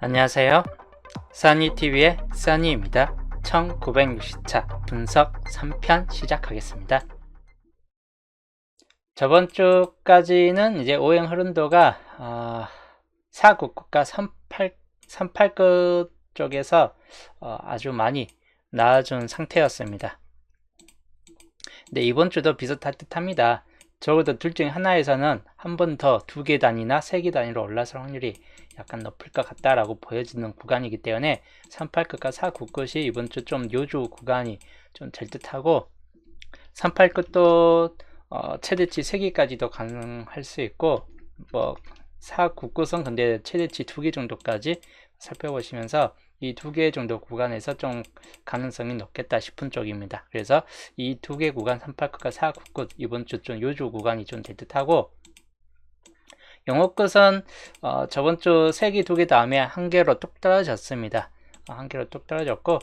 안녕하세요. 써니TV의 써니입니다. 1960차 분석 3편 시작하겠습니다. 저번 주까지는 이제 오행 흐름도가 499과 38급 쪽에서 아주 많이 나아준 상태였습니다. 근데 이번 주도 비슷할 듯 합니다. 적어도 둘 중에 하나에서는 한 번 더 2계단이나 3계단위로 올라설 확률이 약간 높을 것 같다라고 보여지는 구간이기 때문에 38끝과 49끝이 이번 주 좀 요주 구간이 좀 될 듯하고 38끝도 최대치 3개까지도 가능할 수 있고 뭐 49끝은 근데 최대치 2개 정도까지 살펴보시면서 이 2개 정도 구간에서 좀 가능성이 높겠다 싶은 쪽입니다. 그래서 이 2개 구간 38끝과 49끝 이번 주 좀 요주 구간이 좀 될 듯하고 영어끝은 저번 주 3개 2개 다음에 1개로 뚝 떨어졌습니다. 1개로 뚝 떨어졌고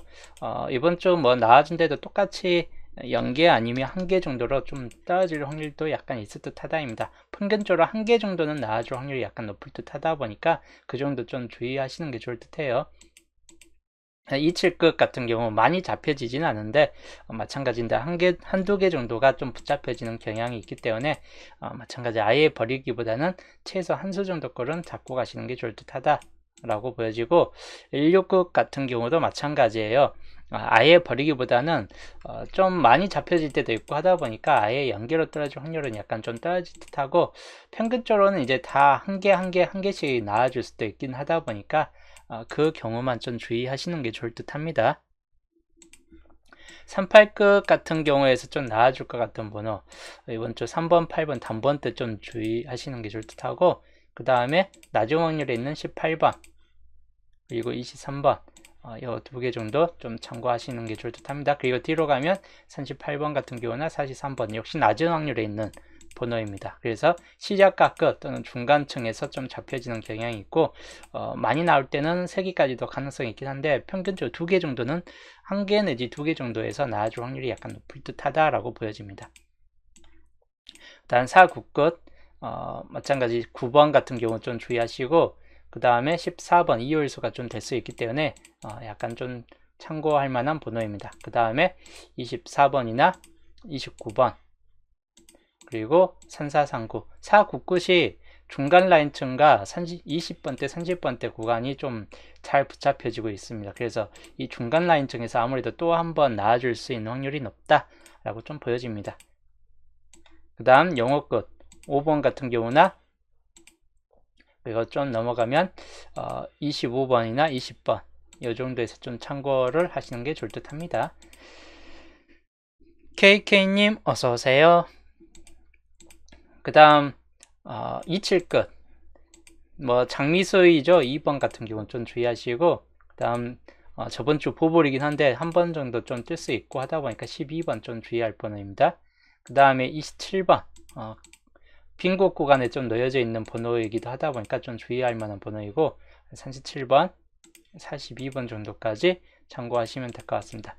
이번 주 뭐 나아진데도 똑같이 0개 아니면 1개 정도로 좀 떨어질 확률도 약간 있을 듯 하다입니다. 평균적으로 1개 정도는 나아질 확률이 약간 높을 듯 하다 보니까 그 정도 좀 주의하시는 게 좋을 듯 해요. 27끝 같은 경우 많이 잡혀지진 않은데 마찬가지인데 한두 개 정도가 좀 붙잡혀지는 경향이 있기 때문에 마찬가지 아예 버리기보다는 최소 한 수 정도 거는 잡고 가시는 게 좋을 듯 하다 라고 보여지고 16끝 같은 경우도 마찬가지예요. 아예 버리기보다는 좀 많이 잡혀질 때도 있고 하다 보니까 아예 연계로 떨어질 확률은 약간 좀 떨어질 듯하고 평균적으로는 이제 다 한 개씩 나아질 수도 있긴 하다 보니까 그 경우만 좀 주의하시는 게 좋을 듯 합니다. 38끝 같은 경우에서 좀 나아질 것 같은 번호 이번 주 3번, 8번 단번 때 좀 주의하시는 게 좋을 듯 하고 그 다음에 낮은 확률에 있는 18번 그리고 23번 이 2개 정도 좀 참고하시는 게 좋을 듯 합니다. 그리고 뒤로 가면 38번 같은 경우나 43번 역시 낮은 확률에 있는 번호입니다. 그래서 시작과 끝 또는 중간층에서 좀 잡혀지는 경향이 있고 많이 나올 때는 3개까지도 가능성이 있긴 한데 평균적으로 2개 정도는 1개 내지 2개 정도에서 나아질 확률이 약간 높을 듯 하다라고 보여집니다. 다음 4, 9끝 마찬가지 9번 같은 경우 좀 주의하시고 그 다음에 14번 이요일수가 좀 될 수 있기 때문에 약간 좀 참고할 만한 번호입니다. 그 다음에 24번이나 29번 그리고 3439, 499이 중간 라인층과 20번대, 30번대 구간이 좀 잘 붙잡혀지고 있습니다. 그래서 이 중간 라인층에서 아무래도 또 한 번 나아질 수 있는 확률이 높다라고 좀 보여집니다. 그 다음 영어 끝 5번 같은 경우나 그리고 좀 넘어가면 25번이나 20번 이 정도에서 좀 참고를 하시는 게 좋을 듯 합니다. KK님 어서오세요. 그 다음 27끝 뭐 장미소이죠. 2번 같은 경우는 좀 주의하시고 그 다음 저번 주 보볼이긴 한데 한 번 정도 좀 뜰 수 있고 하다 보니까 12번 좀 주의할 번호입니다. 그 다음에 27번 빈곳 구간에 좀 놓여져 있는 번호이기도 하다 보니까 좀 주의할 만한 번호이고 37번 42번 정도까지 참고하시면 될 것 같습니다.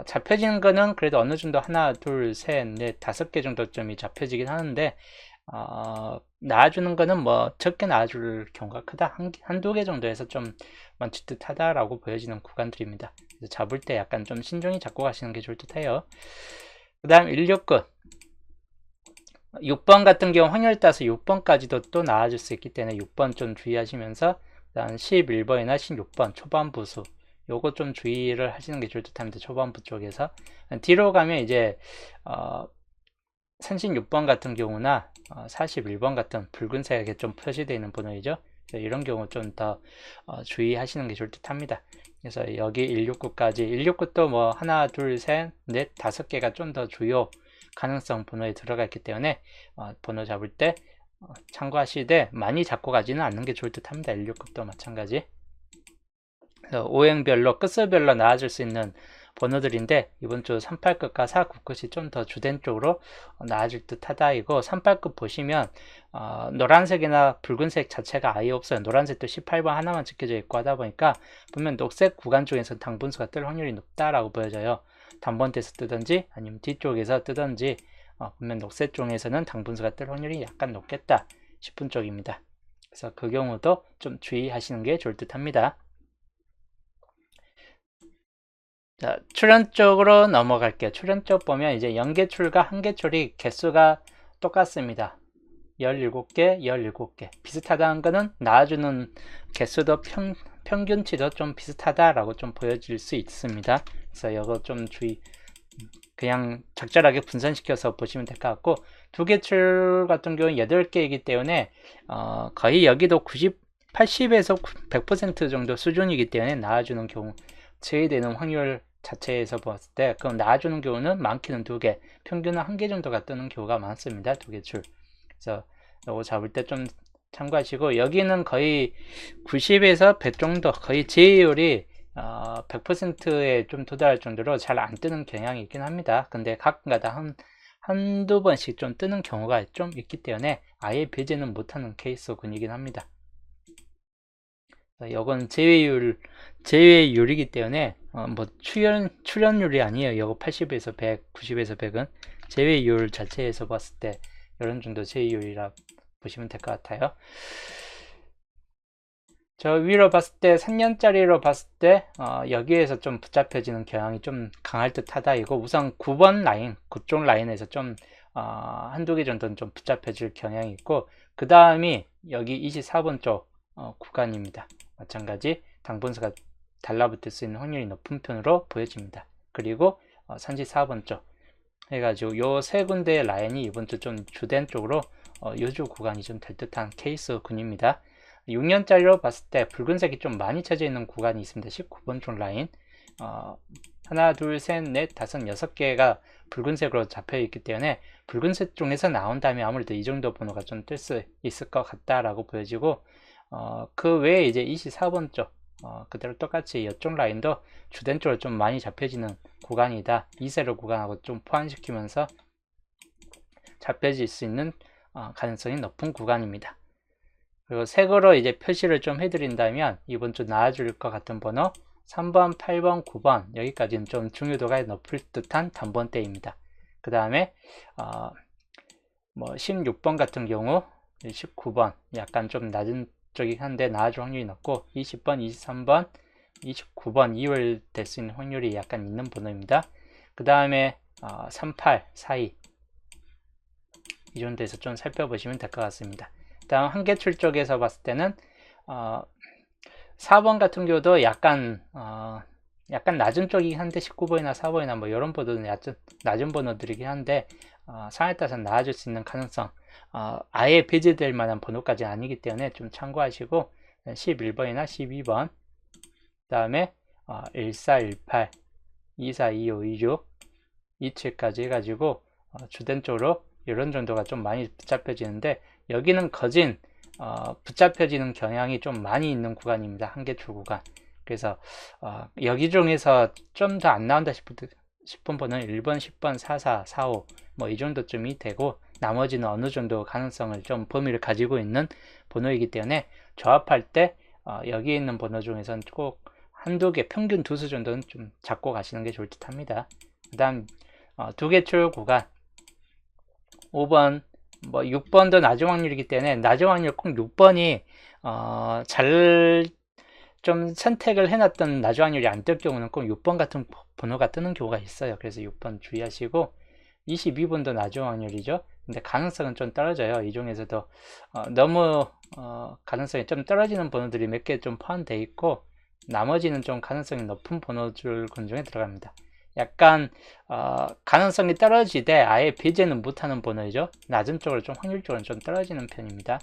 잡혀지는 거는 그래도 어느 정도 하나, 둘, 셋, 넷, 5개 정도점이 잡혀지긴 하는데 나와주는 거는 뭐 적게 나와줄 경우가 크다. 한두 개 정도에서 좀 멈출 듯 하다라고 보여지는 구간들입니다. 그래서 잡을 때 약간 좀 신중히 잡고 가시는 게 좋을 듯 해요. 그 다음 16끝 6번 같은 경우 확률 따서 6번까지도 또 나와줄 수 있기 때문에 6번 좀 주의하시면서 그다음 11번이나 16번 초반부 수 요거 좀 주의를 하시는 게 좋을 듯 합니다. 초반부 쪽에서 뒤로 가면 이제 36번 같은 경우나 41번 같은 붉은색에 좀 표시되어 있는 번호이죠. 이런 경우 좀 더 주의하시는 게 좋을 듯 합니다. 그래서 여기 169까지 169도 뭐 하나 둘셋넷 5개가 좀 더 주요 가능성 번호에 들어가 있기 때문에 번호 잡을 때 참고하시되 많이 잡고 가지는 않는 게 좋을 듯 합니다. 169도 마찬가지. 오행별로 끝수별로 나아질 수 있는 번호들인데 이번 주 38끝과 49끝이 좀 더 주된 쪽으로 나아질 듯 하다이고 38끝 보시면 노란색이나 붉은색 자체가 아예 없어요. 노란색도 18번 하나만 찍혀져 있고 하다 보니까 보면 녹색 구간 쪽에서 당분수가 뜰 확률이 높다라고 보여져요. 단번대에서 뜨든지 아니면 뒤쪽에서 뜨든지 보면 녹색 쪽에서는 당분수가 뜰 확률이 약간 높겠다 싶은 쪽입니다. 그래서 그 경우도 좀 주의하시는 게 좋을 듯 합니다. 자, 출연 쪽으로 넘어갈게요. 출연 쪽 보면 이제 연계출과 한계출이 개수가 똑같습니다. 17개, 17개. 비슷하다는 거는 나와주는 개수도 평균치도 좀 비슷하다라고 좀 보여질 수 있습니다. 그래서 이거 좀 그냥 적절하게 분산시켜서 보시면 될 것 같고, 두 개 출 같은 경우는 8개이기 때문에 거의 여기도 80에서 100% 정도 수준이기 때문에 나와주는 경우 제외되는 확률 자체에서 봤을 때 그럼 나와주는 경우는 많게는 2개, 평균은 1개 정도가 뜨는 경우가 많습니다. 2개 출. 그래서 이거 잡을 때 좀 참고하시고, 여기는 거의 90에서 100 정도, 거의 제외율이 100%에 좀 도달할 정도로 잘 안 뜨는 경향이 있긴 합니다. 근데 가끔가다 한두 번씩 좀 뜨는 경우가 좀 있기 때문에 아예 배제는 못하는 케이스군이긴 합니다. 이건 제외율이기 때문에 뭐 출연율이 아니에요. 이거 80에서 100, 90에서 100은 제외율 자체에서 봤을 때 이런 정도 제외율이라 보시면 될 것 같아요. 저 위로 봤을 때 3년짜리로 봤을 때 여기에서 좀 붙잡혀지는 경향이 좀 강할 듯 하다. 이거 우선 9번 라인, 9쪽 라인에서 좀 한두 개 정도는 좀 붙잡혀질 경향이 있고, 그 다음이 여기 24번 쪽 구간입니다. 마찬가지 당분수가 달라붙을 수 있는 확률이 높은 편으로 보여집니다. 그리고 34번 쪽 해가지고 요 세 군데의 라인이 이번 주 좀 주된 쪽으로 요주 구간이 좀 될 듯한 케이스군입니다. 6년짜리로 봤을 때 붉은색이 좀 많이 쳐져 있는 구간이 있습니다. 19번 쪽 라인 하나, 둘, 셋, 넷, 다섯, 6개가 붉은색으로 잡혀 있기 때문에 붉은색 쪽에서 나온다면 아무래도 이 정도 번호가 좀 뜰 수 있을 것 같다라고 보여지고, 그 외에 이제 24번 쪽 그대로 똑같이 이쪽 라인도 주된 쪽으로 좀 많이 잡혀지는 구간이다. 2세로 구간하고 좀 포함시키면서 잡혀질 수 있는 가능성이 높은 구간입니다. 그리고 색으로 이제 표시를 좀 해드린다면 이번 주 나와줄 것 같은 번호 3번, 8번, 9번 여기까지는 좀 중요도가 높을 듯한 단번대입니다. 그 다음에 뭐 16번 같은 경우 19번 약간 좀 낮은 쪽이긴 한데 나와줄 확률이 높고, 20번, 23번, 29번 2월 될 수 있는 확률이 약간 있는 번호입니다. 그 다음에 38, 42 이 정도에서 좀 살펴보시면 될 것 같습니다. 다음 한계출 쪽에서 봤을 때는 4번 같은 경우도 약간 낮은 쪽이긴 한데 19번이나 4번이나 뭐 이런 번호는 낮은 번호들이긴 한데 상황에 따라서 나아질 수 있는 가능성 아예 배제될 만한 번호까지 아니기 때문에 좀 참고하시고 11번이나 12번 그 다음에 14, 18, 24, 25, 26, 27까지 해가지고 주된 쪽으로 이런 정도가 좀 많이 붙잡혀지는데, 여기는 거진 붙잡혀지는 경향이 좀 많이 있는 구간입니다. 한계출 구간. 그래서 여기 중에서 좀 더 안 나온다 싶은 번호는 1번, 10번, 44, 45 뭐 이 정도쯤이 되고, 나머지는 어느 정도 가능성을 좀 범위를 가지고 있는 번호이기 때문에 조합할 때 여기에 있는 번호 중에서는 꼭 한두 개, 평균 두수 정도는 좀 잡고 가시는 게 좋을 듯 합니다. 그 다음 두 개 출 구간 5번, 뭐 6번도 낮은 확률이기 때문에 낮은 확률 꼭 6번이 잘 좀 선택을 해놨던 낮은 확률이 안 뜰 경우는 꼭 6번 같은 번호가 뜨는 경우가 있어요. 그래서 6번 주의하시고, 22번도 낮은 확률이죠. 근데 가능성은 좀 떨어져요. 이 중에서도 너무 가능성이 좀 떨어지는 번호들이 몇 개 좀 포함되어 있고, 나머지는 좀 가능성이 높은 번호줄 군중에 들어갑니다. 약간 가능성이 떨어지되 아예 배제는 못하는 번호이죠. 낮은 쪽으로 좀 확률적으로 좀 떨어지는 편입니다.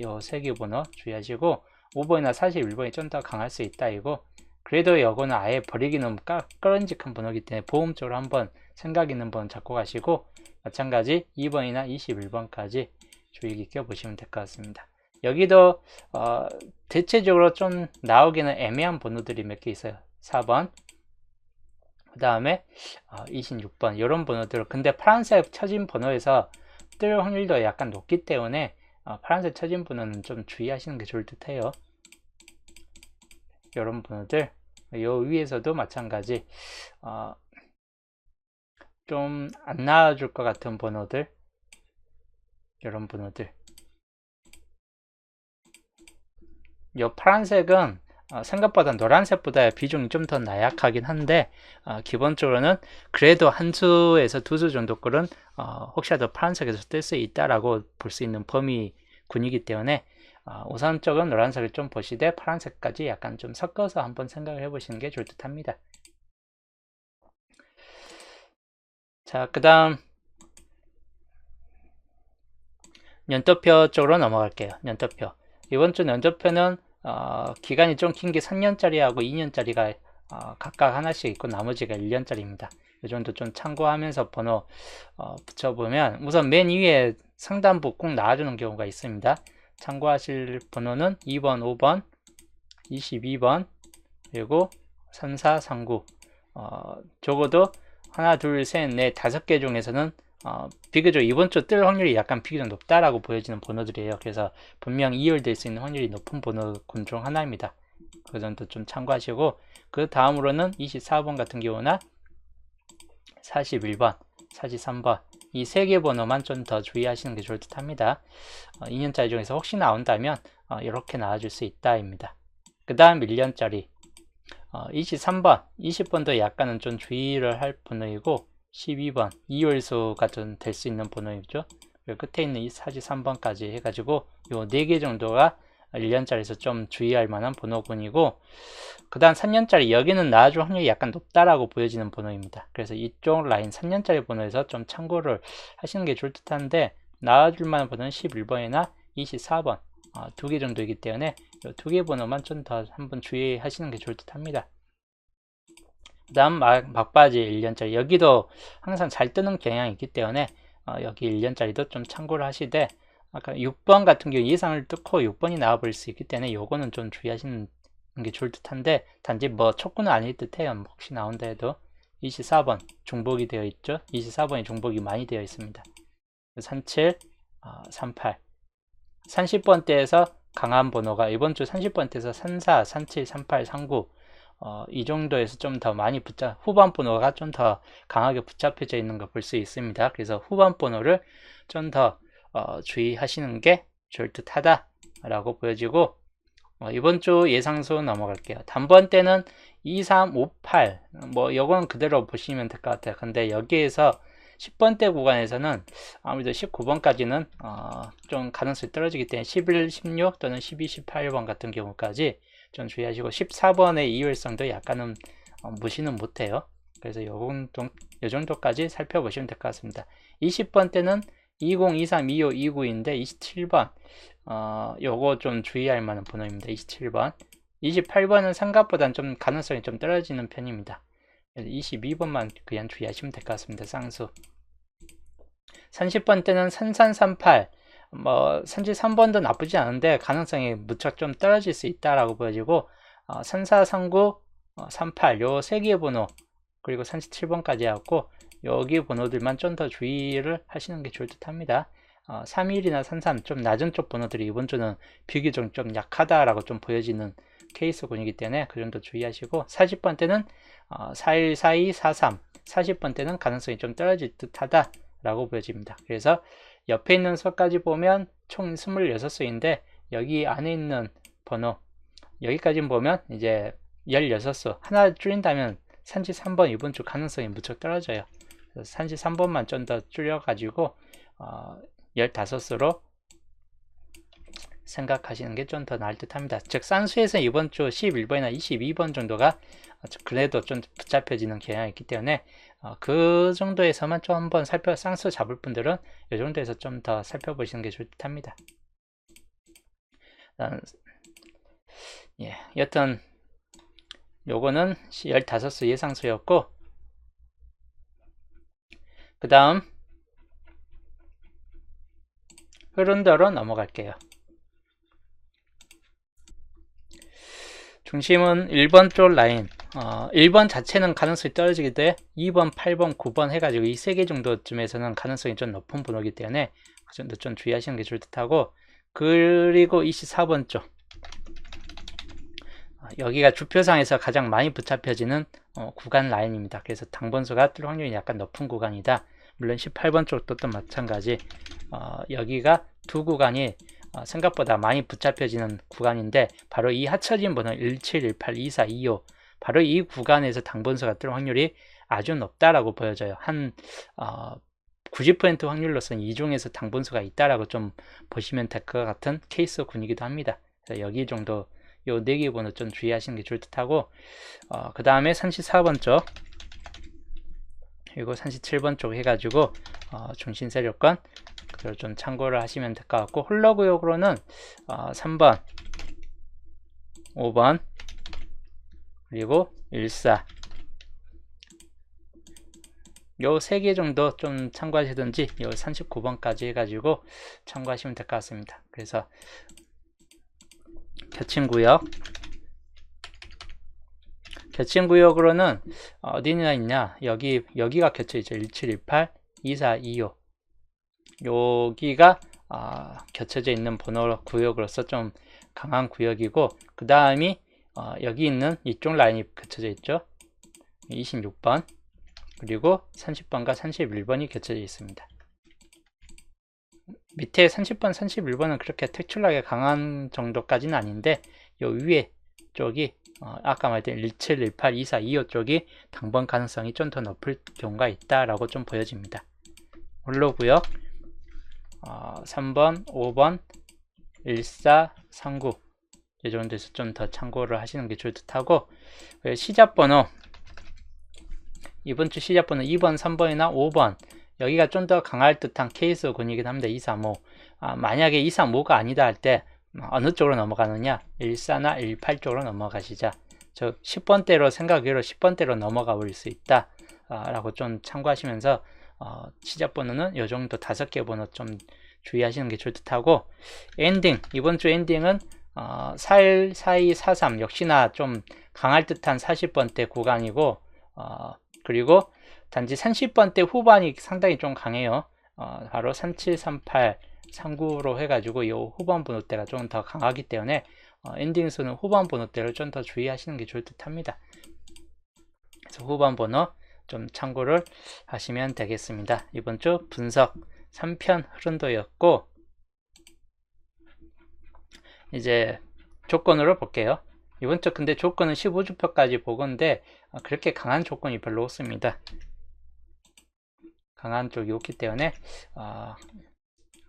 요 세 개 번호 주의하시고, 5번이나 41번이 좀 더 강할 수 있다 이거. 그래도 이거는 아예 버리기는 꺼름직한 번호이기 때문에 보험적으로 한번 생각 있는 번 잡고 가시고, 마찬가지 2번이나 21번까지 주의 깊게 보시면 될 것 같습니다. 여기도 대체적으로 좀 나오기는 애매한 번호들이 몇 개 있어요. 4번, 그 다음에 26번 이런 번호들. 근데 파란색 쳐진 번호에서 뜰 확률도 약간 높기 때문에 파란색 쳐진 번호는 좀 주의하시는 게 좋을 듯 해요. 이런 번호들, 요 위에서도 마찬가지 좀 안 나와줄 것 같은 번호들, 이런 번호들 요 파란색은 생각보다 노란색보다 비중이 좀 더 나약하긴 한데 기본적으로는 그래도 한 수에서 두 수 정도 꼴은 혹시라도 파란색에서 뜰 수 있다라고 볼 수 있는 범위군이기 때문에 우선적으로 노란색을 좀 보시되 파란색까지 약간 좀 섞어서 한번 생각을 해보시는 게 좋을 듯 합니다. 자, 그 다음 연도표 쪽으로 넘어갈게요. 연도표. 이번 주 연도표는 기간이 좀 긴 게 3년짜리하고 2년짜리가 각각 하나씩 있고 나머지가 1년짜리입니다. 이 정도 좀 참고하면서 번호 붙여보면 우선 맨 위에 상단부 꼭 나와주는 경우가 있습니다. 참고하실 번호는 2번, 5번, 22번, 그리고 34, 39. 적어도 하나, 둘, 셋, 넷, 5개 중에서는 비교적 이번 주 뜰 확률이 약간 비교적 높다라고 보여지는 번호들이에요. 그래서 분명 이열될 수 있는 확률이 높은 번호군 중 하나입니다. 그 정도 좀 참고하시고, 그 다음으로는 24번 같은 경우나 41번, 43번 이 세 개 번호만 좀 더 주의하시는 게 좋을 듯 합니다. 2년짜리 중에서 혹시 나온다면 이렇게 나와줄 수 있다입니다. 그 다음 1년짜리 23번, 20번도 약간은 좀 주의를 할 번호이고 12번, 2월수가 좀 될 수 있는 번호이죠. 그리고 끝에 있는 이 43번까지 해가지고 요 4개 정도가 1년짜리에서 좀 주의할 만한 번호군이고, 그 다음 3년짜리 여기는 나와줄 확률이 약간 높다라고 보여지는 번호입니다. 그래서 이쪽 라인 3년짜리 번호에서 좀 참고를 하시는 게 좋을 듯 한데, 나와줄 만한 번호는 11번이나 24번 두 개 정도이기 때문에 이 두 개 번호만 좀 더 한번 주의하시는 게 좋을 듯 합니다. 그 다음 막바지 1년짜리 여기도 항상 잘 뜨는 경향이 있기 때문에 여기 1년짜리도 좀 참고를 하시되, 아까 6번 같은 경우 예상을 뚫고 6번이 나와버릴 수 있기 때문에 요거는 좀 주의하시는 게 좋을 듯 한데, 단지 뭐 촉구는 아닐 듯 해요. 혹시 나온다 해도 24번 중복이 되어 있죠. 24번이 중복이 많이 되어 있습니다. 37, 38 30번대에서 강한 번호가 이번 주 30번대에서 34, 37, 38, 39 이 정도에서 좀 더 많이 후반 번호가 좀 더 강하게 붙잡혀져 있는 거 볼 수 있습니다. 그래서 후반 번호를 좀 더 주의하시는 게 좋을 듯 하다 라고 보여지고, 이번 주 예상수 넘어갈게요. 단번 때는 2, 3, 5, 8 뭐 요건 그대로 보시면 될 것 같아요. 근데 여기에서 10번대 구간에서는 아무래도 19번까지는 좀 가능성이 떨어지기 때문에 11, 16 또는 12, 18번 같은 경우까지 좀 주의하시고, 14번의 이율성도 약간은 무시는 못해요. 그래서 요 정도까지 살펴보시면 될 것 같습니다. 20번 때는 20, 23, 25, 29인데 27번 요거 좀 주의할 만한 번호입니다. 27번 28번은 생각보다는 좀 가능성이 좀 떨어지는 편입니다. 22번만 그냥 주의하시면 될 것 같습니다. 쌍수. 30번 때는 3338 33번도 나쁘지 않은데 가능성이 무척 좀 떨어질 수 있다라고 보여지고, 34, 39, 38 요 세 개의 번호, 그리고 37번까지 해갖고 여기 번호들만 좀 더 주의를 하시는 게 좋을 듯 합니다. 31이나 33 좀 낮은 쪽 번호들이 이번 주는 비교적 좀 약하다라고 좀 보여지는 케이스군이기 때문에 그 정도 주의하시고, 40번 때는 41, 42, 43 40번 때는 가능성이 좀 떨어질 듯 하다 라고 보여집니다. 그래서 옆에 있는 수까지 보면 총 26수인데 여기 안에 있는 번호 여기까지 보면 이제 16수 하나 줄인다면 33번 이번 주 가능성이 무척 떨어져요. 그래서 33번만 좀 더 줄여가지고 15수로 생각하시는 게 좀 더 나을 듯 합니다. 즉 쌍수에서 이번 주 11번이나 22번 정도가 그래도 좀 붙잡혀지는 경향이 있기 때문에 그 정도에서만 좀 한번 쌍수 잡을 분들은 이 정도에서 좀 더 살펴보시는 게 좋을 듯 합니다. 여튼 요거는 15수 예상수였고, 그 다음 흐름대로 넘어갈게요. 중심은 1번 쪽 라인 1번 자체는 가능성이 떨어지기 때문에 2번, 8번, 9번 해가지고 이 3개 정도쯤에서는 가능성이 좀 높은 번호이기 때문에 그 정도 좀 주의하시는 게 좋을 듯 하고, 그리고 24번 쪽 여기가 주표상에서 가장 많이 붙잡혀지는 구간 라인입니다. 그래서 당번수가 뜰 확률이 약간 높은 구간이다. 물론 18번 쪽도 또 마찬가지 여기가 두 구간이 생각보다 많이 붙잡혀지는 구간인데 바로 이 합쳐진 번호 17, 18, 24, 25 바로 이 구간에서 당분수가 뜰 확률이 아주 높다라고 보여져요. 한 90% 확률로서는 이 중에서 당분수가 있다라고 좀 보시면 될 것 같은 케이스 군이기도 합니다. 그래서 여기 정도 요 4개 번호 좀 주의하시는 게 좋을 듯하고 그 다음에 34번 쪽 그리고 37번 쪽 해가지고 중심 세력권 그걸 좀 참고를 하시면 될 것 같고 홀러 구역으로는 3번 5번 그리고 14 요 3개 정도 좀 참고하시든지 요 39번까지 해가지고 참고하시면 될 것 같습니다. 그래서 겹친 구역으로는 어디나 있냐 여기가 겹쳐있죠. 1718 24 25 여기가 겹쳐져 있는 번호 구역으로서 좀 강한 구역이고 그 다음이 여기 있는 이쪽 라인이 겹쳐져 있죠. 26번 그리고 30번과 31번이 겹쳐져 있습니다. 밑에 30번, 31번은 그렇게 특출나게 강한 정도까지는 아닌데 요 위에 쪽이 아까 말했던 17, 18, 24, 25 쪽이 당번 가능성이 좀 더 높을 경우가 있다라고 좀 보여집니다. 홀로구역 3번, 5번, 14, 39 이 정도에서 좀 더 참고를 하시는 게 좋을 듯하고 시작번호 이번 주 시작번호 2번, 3번이나 5번 여기가 좀 더 강할 듯한 케이스 군이긴 합니다. 235 만약에 235가 아니다 할 때 어느 쪽으로 넘어가느냐 14나 18 쪽으로 넘어가시자 즉 10번대로 생각외로 10번대로 넘어가 볼 수 있다 라고 좀 참고하시면서 시작번호는 요 정도 5개 번호 좀 주의하시는 게 좋을 듯하고 엔딩 이번 주 엔딩은 41, 42, 43 역시나 좀 강할 듯한 40번대 구간이고 그리고 단지 30번대 후반이 상당히 좀 강해요. 바로 37, 38, 39로 해가지고 이 후반 번호대가 좀 더 강하기 때문에 엔딩수는 후반 번호대를 좀 더 주의하시는 게 좋을 듯 합니다. 그래서 후반 번호 좀 참고를 하시면 되겠습니다. 이번 주 분석 3편 흐름도였고 이제 조건으로 볼게요. 이번 주 근데 조건은 15주표까지 보건데 그렇게 강한 조건이 별로 없습니다. 강한 쪽이 없기 때문에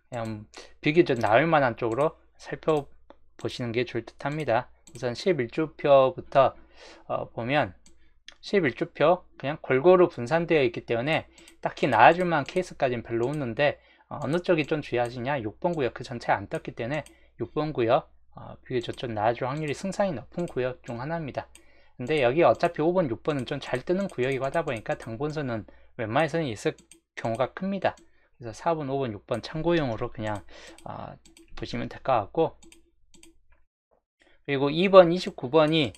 그냥 비교적 나을 만한 쪽으로 살펴보시는 게 좋을 듯 합니다. 우선 11주표부터 보면 11주표 그냥 골고루 분산되어 있기 때문에 딱히 나아줄 만한 케이스까지는 별로 없는데 어느 쪽이 좀 주의하시냐 6번 구역 그 전체에 안 떴기 때문에 6번 구역 비교적 좀 나아줄 확률이 승산이 높은 구역 중 하나입니다. 근데 여기 어차피 5번 6번은 좀 잘 뜨는 구역이고 하다 보니까 당분선은 웬만해서는 있을 경우가 큽니다. 그래서 4번 5번 6번 참고용으로 그냥 보시면 될 것 같고 그리고 2번 29번이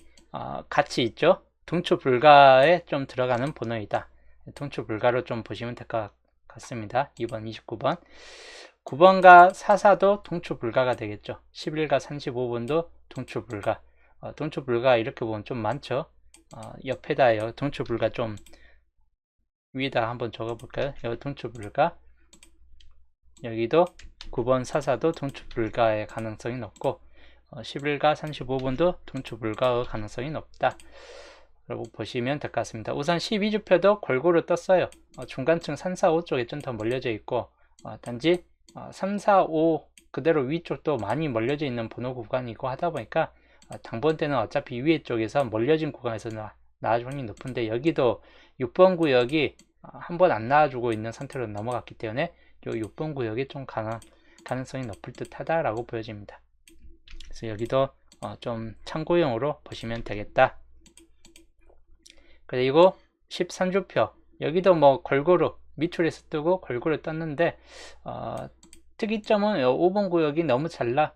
같이 있죠. 동추 불가에 좀 들어가는 번호이다. 동추 불가로 좀 보시면 될 것 같습니다. 2번 29번 9번과 44도 동추 불가가 되겠죠. 11과 35번도 동추 불가 동추 불가 이렇게 보면 좀 많죠. 옆에다요 동추 불가 좀 위에다 한번 적어 볼까요? 여기 동추 불가 여기도 9번 44도 동추 불가의 가능성이 높고 11과 35번도 동추 불가의 가능성이 높다 라고 보시면 될 것 같습니다. 우선 12주표도 골고루 떴어요. 중간층 3, 4, 5 쪽에 좀 더 멀려져 있고 단지 3, 4, 5 그대로 위쪽도 많이 멀려져 있는 번호 구간이고 하다 보니까 당번 때는 어차피 위에 쪽에서 멀려진 구간에서 나와줄 확률이 높은데 여기도 6번 구역이 한번 안 나와주고 있는 상태로 넘어갔기 때문에 이 6번 구역이 좀 강한 가능성이 높을 듯 하다라고 보여집니다. 그래서 여기도 좀 참고용으로 보시면 되겠다. 그리고 13주표 여기도 뭐 골고루 밑줄에서 뜨고 골고루 떴는데 특이점은 5번 구역이 너무 잘나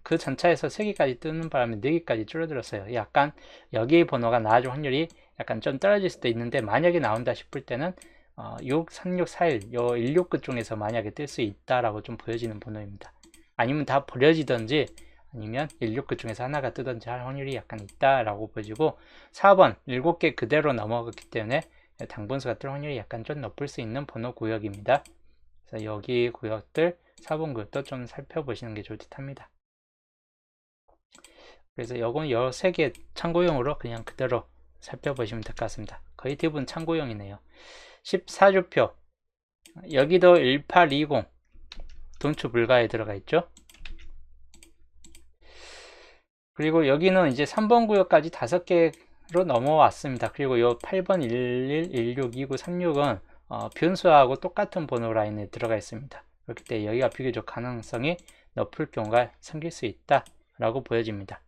그 전차에서 3개까지 뜨는 바람에 4개까지 줄어들었어요. 약간 여기 번호가 나와줄 확률이 약간 좀 떨어질 수도 있는데 만약에 나온다 싶을 때는 6, 36, 41 요 16그 중에서 만약에 뜰 수 있다라고 좀 보여지는 번호입니다. 아니면 다 버려지던지 아니면 16그 중에서 하나가 뜨던지 할 확률이 약간 있다라고 보여지고 4번 7개 그대로 넘어갔기 때문에 당분수가 뜰 확률이 약간 좀 높을 수 있는 번호 구역입니다. 그래서 여기 구역들 4번 구역도 좀 살펴보시는 게 좋을 듯 합니다. 그래서 요건 요 3개 참고용으로 그냥 그대로 살펴보시면 될 것 같습니다. 거의 대부분 참고용이네요. 14주표 여기도 1820 동추 불가에 들어가 있죠. 그리고 여기는 이제 3번 구역까지 5개로 넘어왔습니다. 그리고 요 8번 11, 16, 29, 36은 변수하고 똑같은 번호 라인에 들어가 있습니다. 그렇기 때문에 여기가 비교적 가능성이 높을 경우가 생길 수 있다 라고 보여집니다.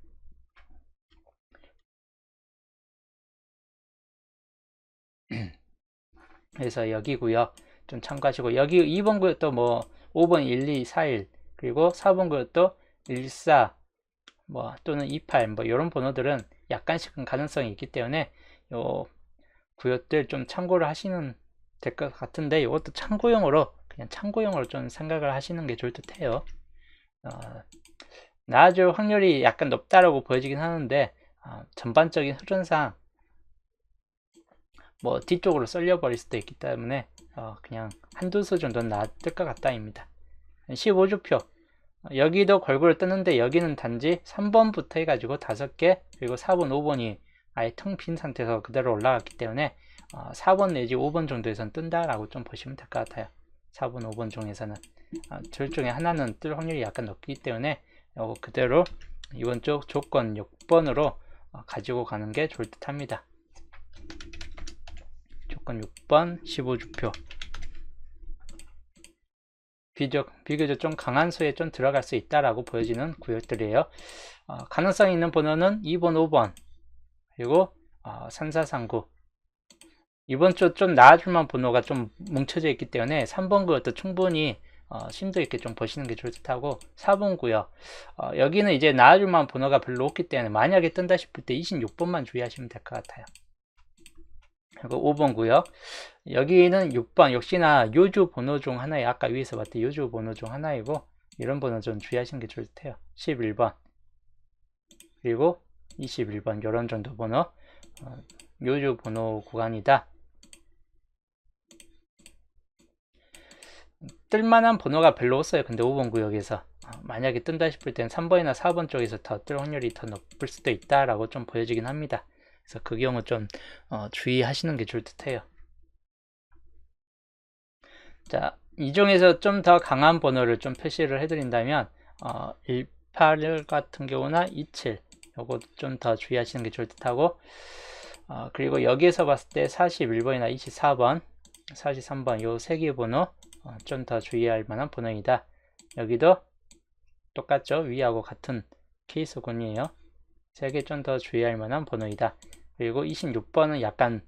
그래서 여기 구역 좀 참고하시고, 여기 2번 구역도 뭐 5번 12, 41 그리고 4번 구역도 14 뭐 또는 28 뭐 이런 번호들은 약간씩은 가능성이 있기 때문에 요 구역들 좀 참고를 하시면 될 것 같은데, 이것도 참고용으로 그냥 참고용으로 좀 생각을 하시는 게 좋을 듯 해요. 나아질 확률이 약간 높다라고 보여지긴 하는데 전반적인 흐름상 뭐 뒤쪽으로 쏠려 버릴 수도 있기 때문에 그냥 한두 수 정도는 나을 것 같다입니다. 15주표 여기도 골고루 뜨는데 여기는 단지 3번부터 해가지고 5개 그리고 4번 5번이 아예 텅 빈 상태에서 그대로 올라갔기 때문에 4번 내지 5번 정도에선 뜬다라고 좀 보시면 될 것 같아요. 4번 5번 중에서는 둘 중에 하나는 뜰 확률이 약간 높기 때문에 이거 그대로 이번 쪽 조건 6번으로 가지고 가는 게 좋을 듯 합니다. 조건 6번 15주표 비교적 좀 강한 수에 좀 들어갈 수 있다라고 보여지는 구역들이에요. 가능성이 있는 번호는 2번 5번 그리고 3439 이번 주 좀 나아줄만 번호가 좀 뭉쳐져 있기 때문에 3번 구역도 충분히 심도 있게 좀 보시는 게 좋을 듯 하고, 4번 구역 여기는 이제 나아줄만 번호가 별로 없기 때문에 만약에 뜬다 싶을 때 26번만 주의하시면 될 것 같아요. 그리고 5번 구역 여기는 6번 역시나 요주 번호 중 하나에 아까 위에서 봤던 요주 번호 중 하나이고, 이런 번호 좀 주의하시는 게 좋을 듯 해요. 11번 그리고 21번 이런 정도 번호 요주 번호 구간이다. 뜰만한 번호가 별로 없어요. 근데 5번 구역에서 만약에 뜬다 싶을 땐 3번이나 4번 쪽에서 더 뜰 확률이 더 높을 수도 있다라고 좀 보여지긴 합니다. 그래서 그 경우 좀 주의하시는 게 좋을 듯 해요. 자, 이 중에서 좀 더 강한 번호를 좀 표시를 해드린다면 18 같은 경우나 27 요거 좀 더 주의하시는 게 좋을 듯 하고, 그리고 여기에서 봤을 때 41번이나 24번 43번 요 세 개 번호 좀 더 주의할 만한 번호이다. 여기도 똑같죠. 위하고 같은 케이스군이에요. 3개 좀 더 주의할 만한 번호이다. 그리고 26번은 약간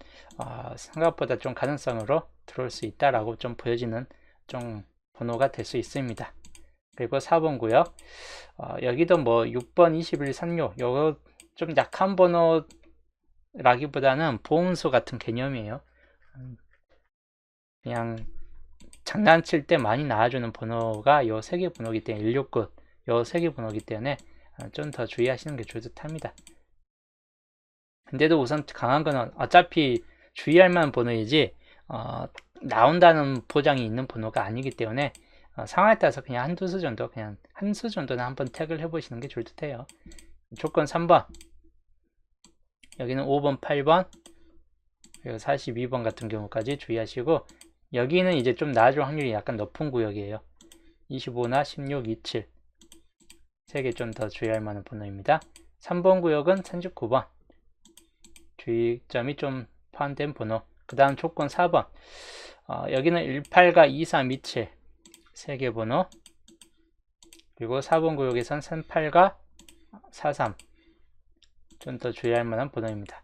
생각보다 좀 가능성으로 들어올 수 있다라고 좀 보여지는 좀 번호가 될 수 있습니다. 그리고 4번 구역 여기도 뭐 6번 21 36 요거 좀 약한 번호라기보다는 보험수 같은 개념이에요. 그냥 장난칠 때 많이 나와주는 번호가 요 3개 번호기 때문에 169 요 3개 번호기 때문에 좀 더 주의하시는 게 좋을 듯 합니다. 근데도 우선 강한 거는 어차피 주의할 만한 번호이지 나온다는 보장이 있는 번호가 아니기 때문에 상황에 따라서 그냥 한두 수 정도 그냥 한 수 정도는 한번 태그를 해보시는 게 좋을 듯 해요. 조건 3번 여기는 5번 8번 그리고 42번 같은 경우까지 주의하시고, 여기는 이제 좀 나아질 확률이 약간 높은 구역이에요. 25나 16, 27 3개 좀 더 주의할 만한 번호입니다. 3번 구역은 39번 주의점이 좀 포함된 번호. 그 다음 조건 4번 여기는 18과 23, 27 3개 번호, 그리고 4번 구역에선 38과 43 좀 더 주의할 만한 번호입니다.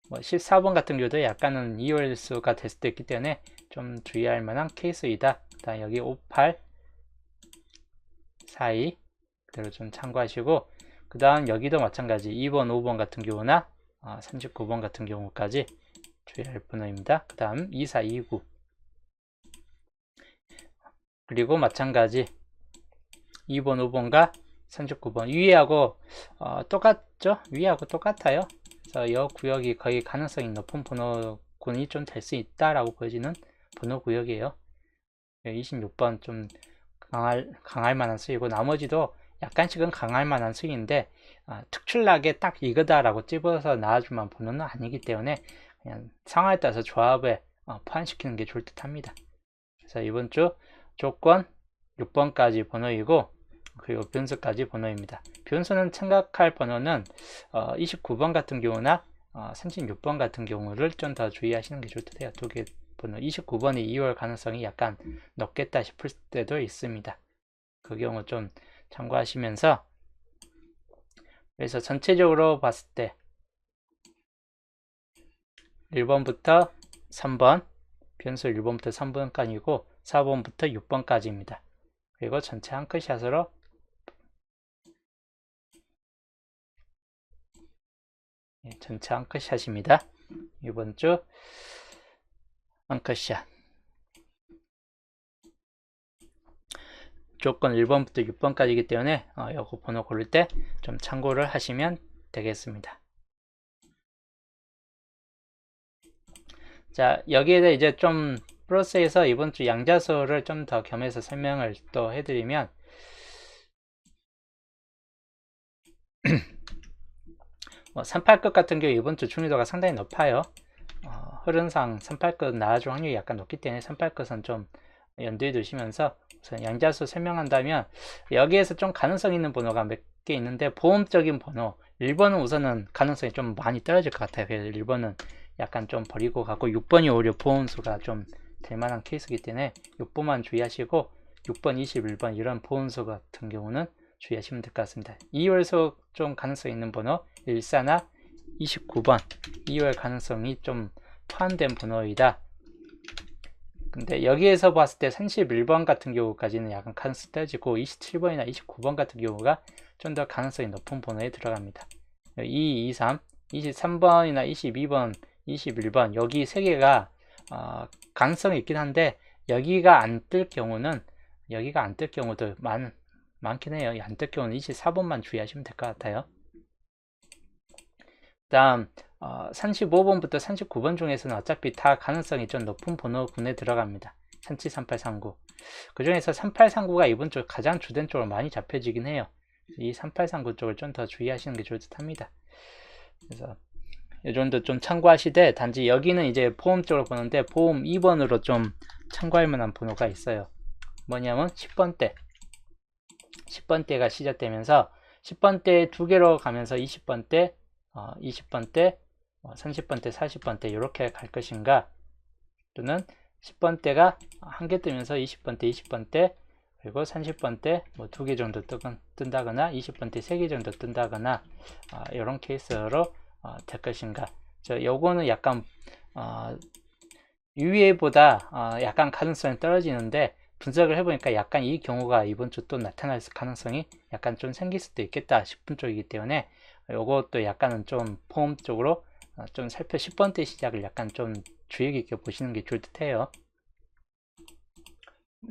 뭐 14번 같은 경우도 약간은 2월수가 될 수도 있기 때문에 좀 주의할 만한 케이스이다. 다음 여기 58 42 그대로 좀 참고하시고, 그 다음 여기도 마찬가지 2번 5번 같은 경우나 39번 같은 경우까지 주의할 번호입니다. 그 다음 24 29 그리고 마찬가지 2번 5번과 39번 위하고 똑같죠? 위하고 똑같아요. 그래서 이 구역이 거의 가능성이 높은 번호군이 좀 될 수 있다라고 보여지는 번호 구역이에요. 26번 좀 강할 만한 수이고 나머지도 약간씩은 강할 만한 수인데 특출나게 딱 이거다라고 찝어서 나와줄 만한 번호는 아니기 때문에 그냥 상황에 따라서 조합에 포함시키는 게 좋을 듯 합니다. 그래서 이번 주 조건 6번까지 번호이고 그리고 변수까지 번호입니다. 변수는 생각할 번호는 29번 같은 경우나 36번 같은 경우를 좀 더 주의하시는 게 좋을 듯 해요. 두 개 번호 29번이 2월 가능성이 약간 높겠다 싶을 때도 있습니다. 그 경우 좀 참고하시면서 그래서 전체적으로 봤을 때 1번부터 3번 변수 1번부터 3번까지고 4번부터 6번까지입니다. 그리고 전체 한컷샷으로 전체 한컷샷입니다. 이번 주 한컷샷 조건 1번부터 6번까지이기 때문에 요거 번호 고를 때 좀 참고를 하시면 되겠습니다. 자, 여기에 대해 이제 좀 플러스해서 이번 주 양자수를 좀 더 겸해서 설명을 또 해드리면 뭐 38급 같은 경우 이번 주 중요도가 상당히 높아요. 흐름상 38급 나와줄 확률이 약간 높기 때문에 38급은 좀 염두에 두시면서 우선 양자수 설명한다면 여기에서 좀 가능성 있는 번호가 몇 개 있는데 보험적인 번호 1번은 우선은 가능성이 좀 많이 떨어질 것 같아요. 그래서 1번은 약간 좀 버리고 가고 6번이 오히려 보험수가 좀 될 만한 케이스이기 때문에 6번만 주의하시고 6번, 21번 이런 보험수 같은 경우는 주의하시면 될 것 같습니다. 2월수 좀 가능성 있는 번호 14나 29번 2월 가능성이 좀 포함된 번호이다. 근데 여기에서 봤을 때 31번 같은 경우까지는 약간 가능성이 떨어지고 27번이나 29번 같은 경우가 좀 더 가능성이 높은 번호에 들어갑니다. 2, 2, 3, 23번이나 22번, 21번 여기 세 개가 가능성이 있긴 한데 여기가 안 뜰 경우는 여기가 안 뜰 경우도 많긴 해요. 안 뜰 경우는 24번만 주의하시면 될 것 같아요. 다음 35번부터 39번 중에서는 어차피 다 가능성이 좀 높은 번호군에 들어갑니다. 37, 38, 39. 그 중에서 3839가 이번 주 가장 주된 쪽으로 많이 잡혀지긴 해요. 이 3839 쪽을 좀 더 주의하시는 게 좋을 듯 합니다. 그래서 이 정도 좀 참고하시되 단지 여기는 이제 보험 쪽으로 보는데 보험 2번으로 좀 참고할 만한 번호가 있어요. 뭐냐면 10번대 10번대가 시작되면서 10번대 두 개로 가면서 20번대 20번대 30번대 40번대 이렇게 갈 것인가 또는 10번대가 한 개 뜨면서 20번대 20번대 그리고 30번대 뭐 두 개 정도 뜬다거나 20번대 3개 정도 뜬다거나 이런 케이스로 될 것인가. 요거는 약간 위에보다 약간 가능성이 떨어지는데 분석을 해보니까 약간 이 경우가 이번 주 또 나타날 가능성이 약간 좀 생길 수도 있겠다 싶은 쪽이기 때문에 요것도 약간은 좀 보험 쪽으로 좀 10번대 시작을 약간 좀 주의 깊게 보시는 게 좋을 듯 해요.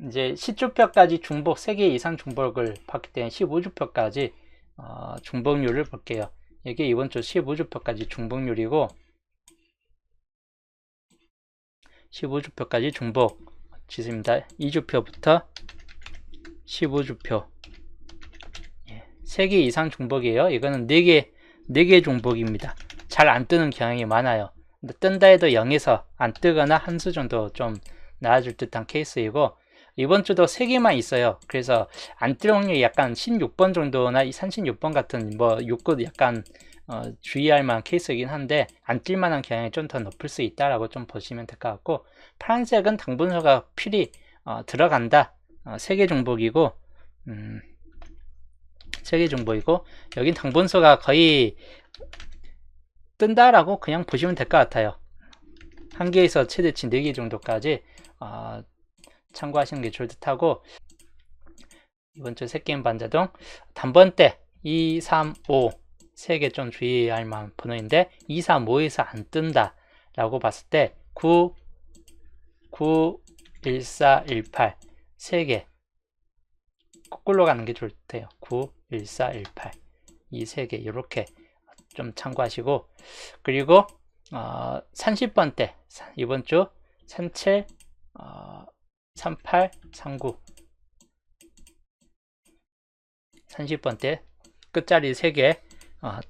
이제 10주표까지 중복 3개 이상 중복을 봤기 때문에 15주표까지 중복률을 볼게요. 이게 이번 주 15주표까지 중복률이고 15주표까지 중복 지습니다. 2주표부터 15주표 3개 이상 중복이에요. 이거는 4개 중복입니다. 잘 안 뜨는 경향이 많아요. 근데 뜬다 해도 0에서 안 뜨거나 한 수 정도 좀 나아질 듯한 케이스이고 이번 주도 3개만 있어요. 그래서 안 뜰 확률이 약간 16번 정도나 36번 같은 뭐 6급 약간 주의할 만한 케이스이긴 한데 안 뜰 만한 경향이 좀 더 높을 수 있다라고 좀 보시면 될 것 같고 파란색은 당분소가 필히 들어간다. 3개 중복이고 3개 중복이고 여긴 당분소가 거의 뜬다라고 그냥 보시면 될 것 같아요. 1개에서 최대치 4개 정도까지 참고하시는 게 좋을 듯 하고 이번 주 새게임 반자동 단번대 2, 3, 5 3개 좀 주의할 만한 번호인데 2, 3, 5에서 안 뜬다 라고 봤을 때 9, 9, 1, 4, 1, 8 3개 거꾸로 가는 게 좋을 듯해요. 9, 1, 4, 1, 8 이 3개 이렇게 좀 참고하시고 그리고 30번대 이번 주 37, 38, 39 30번대 끝자리 3개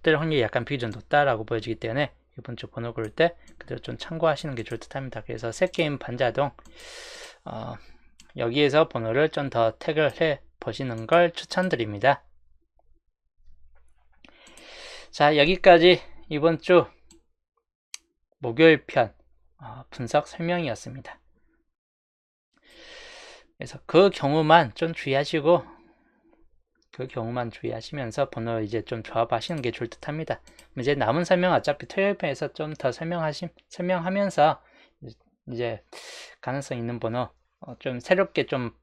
뜰 확률이 약간 비교적 높다라고 보여지기 때문에 이번 주 번호 고를 때 그대로 좀 참고하시는 게 좋을 듯 합니다. 그래서 새게임 반자동 여기에서 번호를 좀 더 택을 해 보시는 걸 추천드립니다. 자, 여기까지 이번 주 목요일 편 분석 설명이었습니다. 그래서 그 경우만 좀 주의하시고 그 경우만 주의하시면서 번호 이제 좀 조합하시는 게 좋을 듯 합니다. 이제 남은 설명 어차피 토요일 편에서 좀 더 설명하면서 이제 가능성 있는 번호 좀 새롭게 좀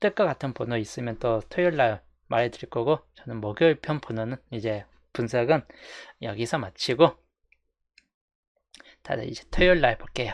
뜰 것 같은 번호 있으면 또 토요일 날 말해드릴 거고, 저는 목요일 편 번호는 이제 분석은 여기서 마치고 다들 이제 토요일 날 볼게요.